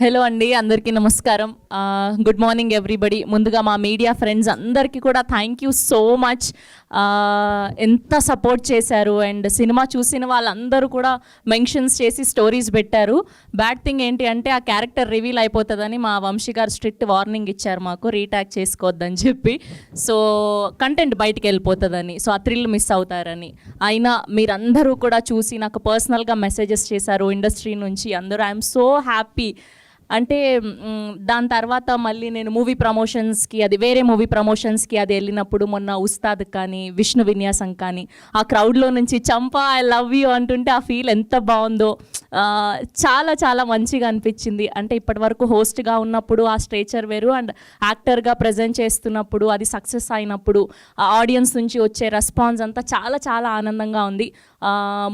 Hello అండి, అందరికీ నమస్కారం. Good morning everybody. ముందుగా మా మీడియా ఫ్రెండ్స్ అందరికీ కూడా థ్యాంక్ యూ సో మచ్. ఎంత సపోర్ట్ చేశారు అండ్ సినిమా చూసిన వాళ్ళందరూ కూడా మెన్షన్స్ చేసి స్టోరీస్ పెట్టారు. బ్యాడ్ థింగ్ ఏంటి అంటే ఆ క్యారెక్టర్ రివీల్ అయిపోతుందని మా వంశీ గారు స్ట్రిక్ట్ వార్నింగ్ ఇచ్చారు మాకు, రీటాక్ చేసుకోవద్దని చెప్పి. సో కంటెంట్ బయటికి వెళ్ళిపోతుందని, సో ఆ థ్రిల్ మిస్ అవుతారని. అయినా మీరందరూ కూడా చూసి నాకు పర్సనల్గా మెసేజెస్ చేశారు ఇండస్ట్రీ నుంచి అందరూ. I'm so happy. అంటే దాని తర్వాత మళ్ళీ నేను మూవీ ప్రమోషన్స్కి, అది వేరే మూవీ ప్రమోషన్స్కి అది వెళ్ళినప్పుడు మొన్న ఉస్తాద్ కానీ విష్ణు విన్యాసం కానీ ఆ క్రౌడ్లో నుంచి చంపా ఐ లవ్ యూ అంటుంటే ఆ ఫీల్ ఎంత బాగుందో, చాలా చాలా మంచిగా అనిపించింది. అంటే ఇప్పటివరకు హోస్ట్గా ఉన్నప్పుడు ఆ స్ట్రేచర్ వేరు అండ్ యాక్టర్గా ప్రజెంట్ చేస్తున్నప్పుడు అది సక్సెస్ అయినప్పుడు ఆ ఆడియన్స్ నుంచి వచ్చే రెస్పాన్స్ అంతా చాలా చాలా ఆనందంగా ఉంది.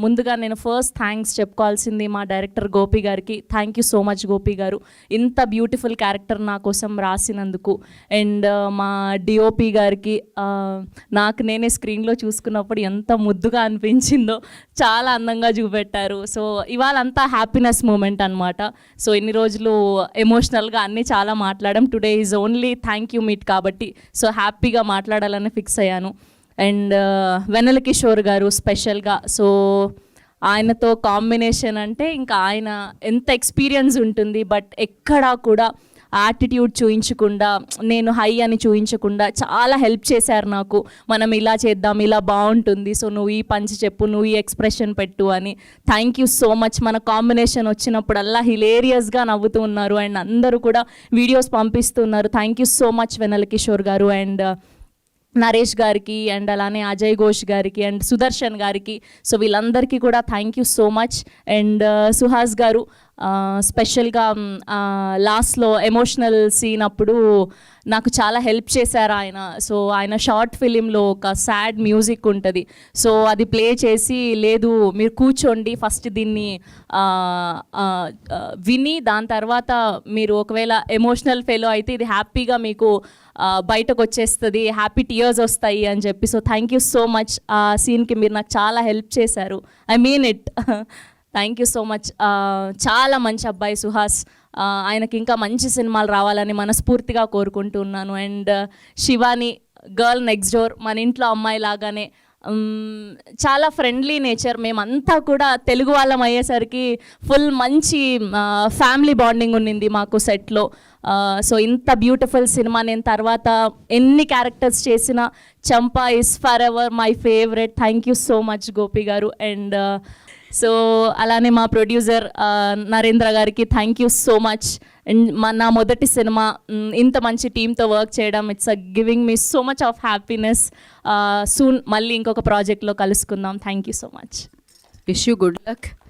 ముందుగా నేను ఫస్ట్ థ్యాంక్స్ చెప్పుకోవాల్సింది మా డైరెక్టర్ గోపి గారికి. Thank you so much Gopi గారు, ఇంత బ్యూటిఫుల్ క్యారెక్టర్ నా కోసం రాసినందుకు. అండ్ మా డిఓపి గారికి, నాకు నేనే స్క్రీన్లో చూసుకున్నప్పుడు ఎంత ముద్దుగా అనిపించిందో, చాలా అందంగా చూపెట్టారు. సో ఇవాళ అంతా హ్యాపీనెస్ మూమెంట్ అనమాట. సో ఇన్ని రోజులు ఎమోషనల్గా అన్నీ చాలా మాట్లాడడం, today is only thank you meet కాబట్టి సో హ్యాపీగా మాట్లాడాలని ఫిక్స్ అయ్యాను. అండ్ వెన్నెల కిషోర్ గారు స్పెషల్గా, సో ఆయనతో కాంబినేషన్ అంటే ఇంకా ఆయన ఎంత ఎక్స్పీరియన్స్ ఉంటుంది, బట్ ఎక్కడా కూడా యాటిట్యూడ్ చూయించకుండా, నేను హై అని చూయించకుండా చాలా హెల్ప్ చేశారు నాకు. మనం ఇలా చేద్దాం, ఇలా బాగుంటుంది, సో నువ్వు ఈ పంచ్ చెప్పు, నువ్వు ఈ ఎక్స్ప్రెషన్ పెట్టు అని. Thank you so much. మన కాంబినేషన్ వచ్చినప్పుడల్లా హిలేరియస్గా నవ్వుతూ ఉన్నారు అండ్ అందరూ కూడా వీడియోస్ పంపిస్తున్నారు. థ్యాంక్ యూ సో మచ్ వెన్నెల కిషోర్ గారు అండ్ నరేష్ గారికి అండ్ అలానే అజయ్ ఘోష్ గారికి అండ్ సుదర్శన్ గారికి. సో వీళ్ళందరికీ కూడా thank you so much. And Suhas గారు స్పెషల్గా లాస్ట్లో ఎమోషనల్ సీన్ అప్పుడు నాకు చాలా హెల్ప్ చేశారు ఆయన. సో ఆయన షార్ట్ ఫిలింలో ఒక సాడ్ మ్యూజిక్ ఉంటుంది, సో అది ప్లే చేసి, లేదు మీరు కూర్చోండి ఫస్ట్ దీన్ని విని దాని తర్వాత మీరు ఒకవేళ ఎమోషనల్ ఫెలో అయితే ఇది హ్యాపీగా మీకు బయటకు వచ్చేస్తుంది, హ్యాపీ టీయర్స్ వస్తాయి అని చెప్పి. So thank you so much. ఆ సీన్కి మీరు నాకు చాలా హెల్ప్ చేశారు, I mean it. Thank you so much. చాలా మంచి అబ్బాయి సుహాస్, ఆయనకి ఇంకా మంచి సినిమాలు రావాలని మనస్ఫూర్తిగా కోరుకుంటున్నాను. And Shivani, girl next door, మన ఇంట్లో అమ్మాయి లాగానే చాలా ఫ్రెండ్లీ నేచర్. మేమంతా కూడా తెలుగు వాళ్ళం అయ్యేసరికి ఫుల్ మంచి ఫ్యామిలీ బాండింగ్ ఉన్నింది మాకు సెట్లో. సో ఇంత బ్యూటిఫుల్ సినిమా నేను తర్వాత ఎన్ని క్యారెక్టర్స్ చేసినా చంపా is for ever my favourite. Thank you so much Gopi గారు. అండ్ సో అలానే మా ప్రొడ్యూసర్ నరేంద్ర గారికి thank you so much. And నా మొదటి సినిమా ఇంత మంచి టీంతో వర్క్ చేయడం, it's giving me so much of happiness. Soon మళ్ళీ ఇంకొక ప్రాజెక్ట్లో కలుసుకుందాం. Thank you so much. Wish you good luck.